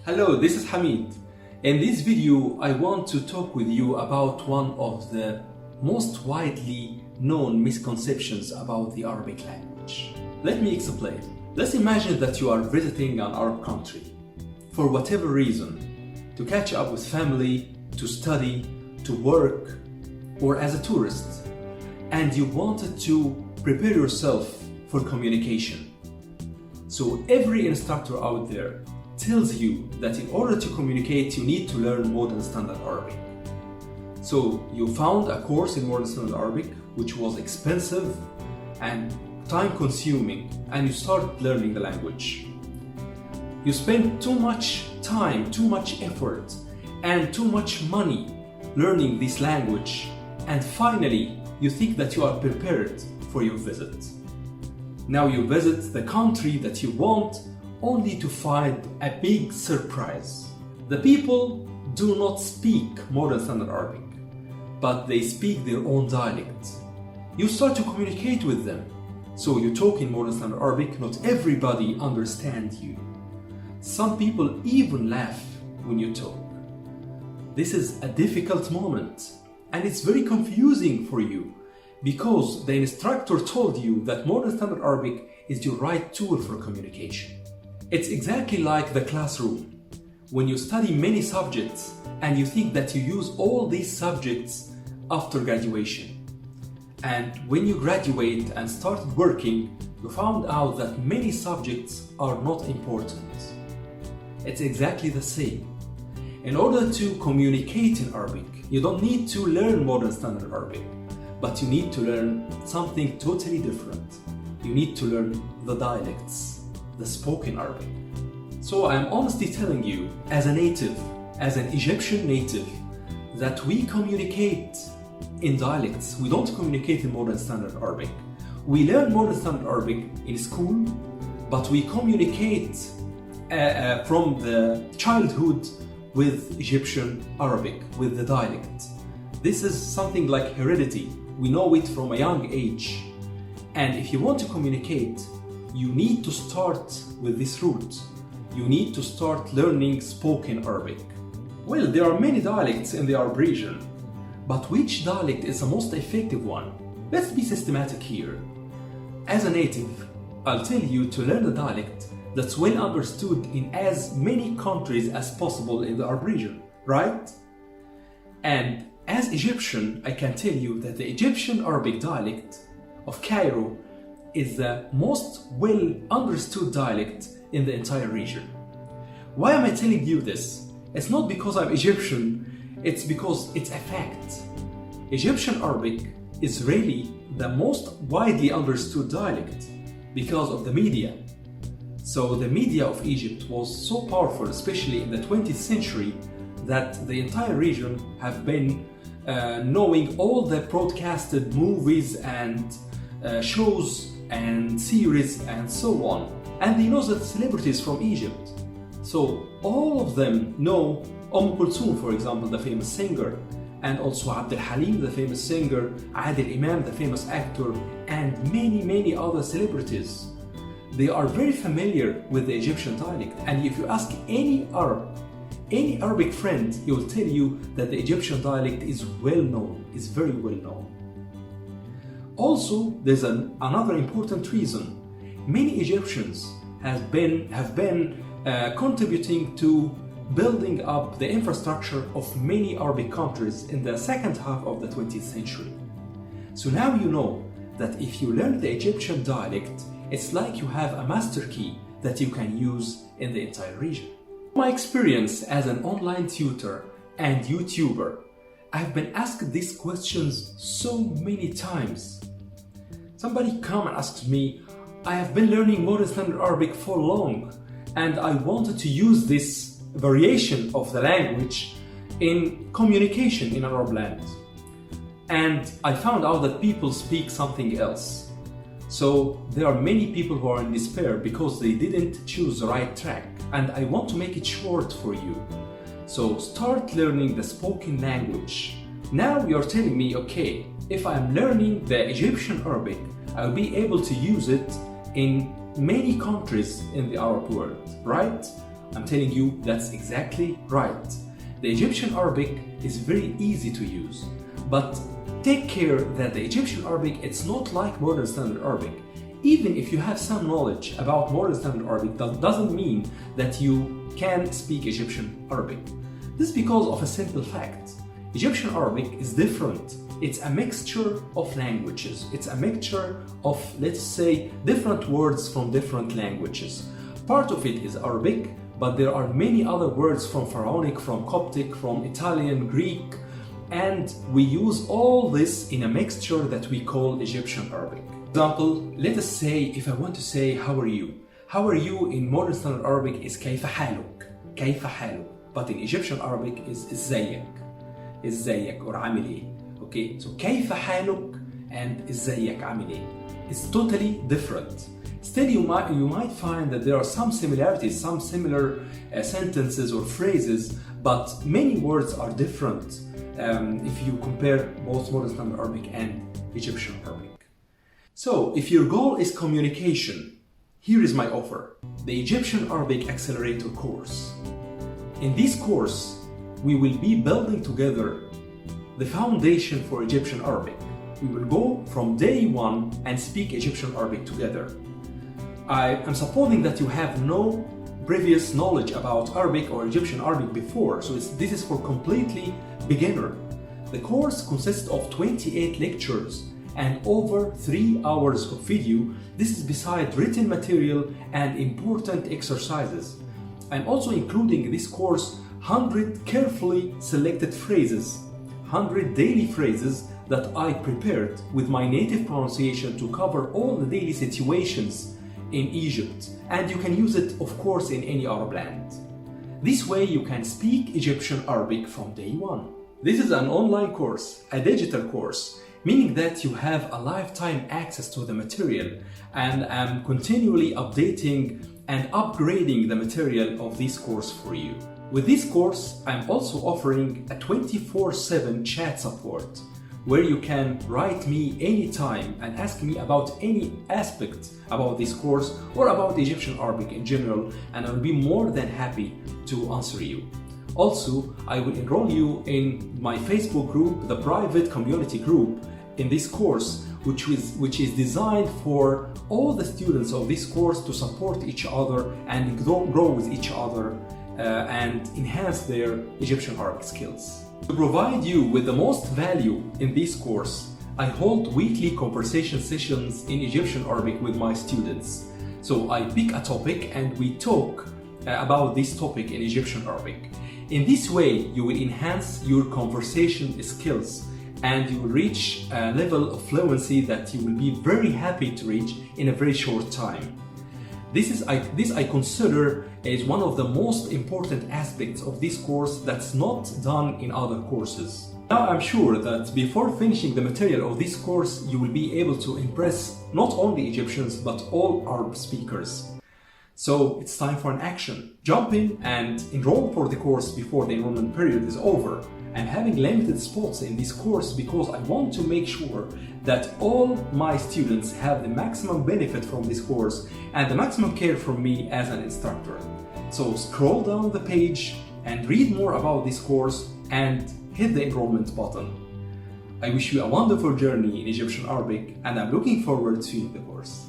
Hello, this is Hamid. In this video, I want to talk with you about one of the most widely known misconceptions about the Arabic language. Let me explain. Let's imagine that you are visiting an Arab country for whatever reason, to catch up with family, to study, to work, or as a tourist, and you wanted to prepare yourself for communication. So every instructor out there tells you that in order to communicate, you need to learn Modern Standard Arabic. So you found a course in Modern Standard Arabic, which was expensive and time-consuming, and you started learning the language. You spent too much time, too much effort, and too much money learning this language, and finally you think that you are prepared for your visit. Now you visit the country that you want, only to find a big surprise. The people do not speak Modern Standard Arabic, but they speak their own dialect. You start to communicate with them. So you talk in Modern Standard Arabic, not everybody understands you. Some people even laugh when you talk. This is a difficult moment, and it's very confusing for you because the instructor told you that Modern Standard Arabic is your right tool for communication. It's exactly like the classroom. When you study many subjects and you think that you use all these subjects after graduation. And when you graduate and started working, you found out that many subjects are not important. It's exactly the same. In order to communicate in Arabic, you don't need to learn Modern Standard Arabic, but you need to learn something totally different. You need to learn the dialects, the spoken Arabic. So I'm honestly telling you, as a native, as an Egyptian native, that we communicate in dialects. We don't communicate in Modern Standard Arabic. We learn Modern Standard Arabic in school, but we communicate from the childhood with Egyptian Arabic, with the dialect. This is something like heredity. We know it from a young age. And if you want to communicate, you need to start with this root. You need to start learning spoken Arabic. Well, there are many dialects in the Arab region, but which dialect is the most effective one? Let's be systematic here. As a native, I'll tell you to learn a dialect that's well understood in as many countries as possible in the Arab region, right? And as Egyptian, I can tell you that the Egyptian Arabic dialect of Cairo is the most well understood dialect in the entire region. Why am I telling you this? It's not because I'm Egyptian, it's because it's a fact. Egyptian Arabic is really the most widely understood dialect because of the media. So the media of Egypt was so powerful, especially in the 20th century, that the entire region have been knowing all the broadcasted movies and shows and series and so on. And they know the celebrities from Egypt. So all of them know Kulthum, for example, the famous singer, and also Abdul Halim, the famous singer, Adil Imam, the famous actor, and many other celebrities. They are very familiar with the Egyptian dialect. And if you ask any Arabic friend, he will tell you that the Egyptian dialect is well known, is very well known. Also, there's another important reason. Many Egyptians have been contributing to building up the infrastructure of many Arabic countries in the second half of the 20th century. So now you know that if you learn the Egyptian dialect, it's like you have a master key that you can use in the entire region. My experience as an online tutor and YouTuber, I've been asked these questions so many times. Somebody come and asked me, I have been learning Modern Standard Arabic for long and I wanted to use this variation of the language in communication in an Arab land. And I found out that people speak something else. So there are many people who are in despair because they didn't choose the right track. And I want to make it short for you. So start learning the spoken language. Now you're telling me, okay, if I'm learning the Egyptian Arabic, I'll be able to use it in many countries in the Arab world, right? I'm telling you, that's exactly right. The Egyptian Arabic is very easy to use, but take care that the Egyptian Arabic, it's not like modern standard Arabic. Even if you have some knowledge about modern standard Arabic, that doesn't mean that you can speak Egyptian Arabic. This is because of a simple fact. Egyptian Arabic is different. It's a mixture of languages. It's a mixture of, let's say, different words from different languages. Part of it is Arabic, but there are many other words from Pharaonic, from Coptic, from Italian, Greek, and we use all this in a mixture that we call Egyptian Arabic. For example, let us say, if I want to say, how are you? How are you in modern standard Arabic is كيف حالك, كيف حالك. But in Egyptian Arabic is ازيك, ازيك or عامل ايه. Okay, so كيف حالك and ازيك عامل ايه. It's totally different. Still, you might find that there are some similarities, some similar sentences or phrases, but many words are different if you compare both modern standard Arabic and Egyptian Arabic. So, if your goal is communication, here is my offer, the Egyptian Arabic Accelerator course. In this course, we will be building together the foundation for Egyptian Arabic. We will go from day one and speak Egyptian Arabic together. I am supposing that you have no previous knowledge about Arabic or Egyptian Arabic before, so this is for completely beginner. The course consists of 28 lectures and over 3 hours of video. This is beside written material and important exercises. I'm also including in this course 100 carefully selected phrases, 100 daily phrases that I prepared with my native pronunciation to cover all the daily situations in Egypt, and you can use it, of course, in any Arab land. This way you can speak Egyptian Arabic from day one. This is an online course, a digital course, meaning that you have a lifetime access to the material, and I'm continually updating and upgrading the material of this course for you. With this course, I'm also offering a 24/7 chat support, where you can write me anytime and ask me about any aspect about this course or about Egyptian Arabic in general, and I'll be more than happy to answer you. Also, I will enroll you in my Facebook group, the private community group, in this course, which is designed for all the students of this course to support each other and grow with each other and enhance their Egyptian Arabic skills. To provide you with the most value in this course, I hold weekly conversation sessions in Egyptian Arabic with my students. So I pick a topic and we talk about this topic in Egyptian Arabic. In this way, you will enhance your conversation skills and you will reach a level of fluency that you will be very happy to reach in a very short time. This I consider is one of the most important aspects of this course that's not done in other courses. Now I'm sure that before finishing the material of this course, you will be able to impress not only Egyptians but all Arab speakers. So it's time for an action. Jump in and enroll for the course before the enrollment period is over. I'm having limited spots in this course because I want to make sure that all my students have the maximum benefit from this course and the maximum care from me as an instructor. So scroll down the page and read more about this course and hit the enrollment button. I wish you a wonderful journey in Egyptian Arabic and I'm looking forward to the course.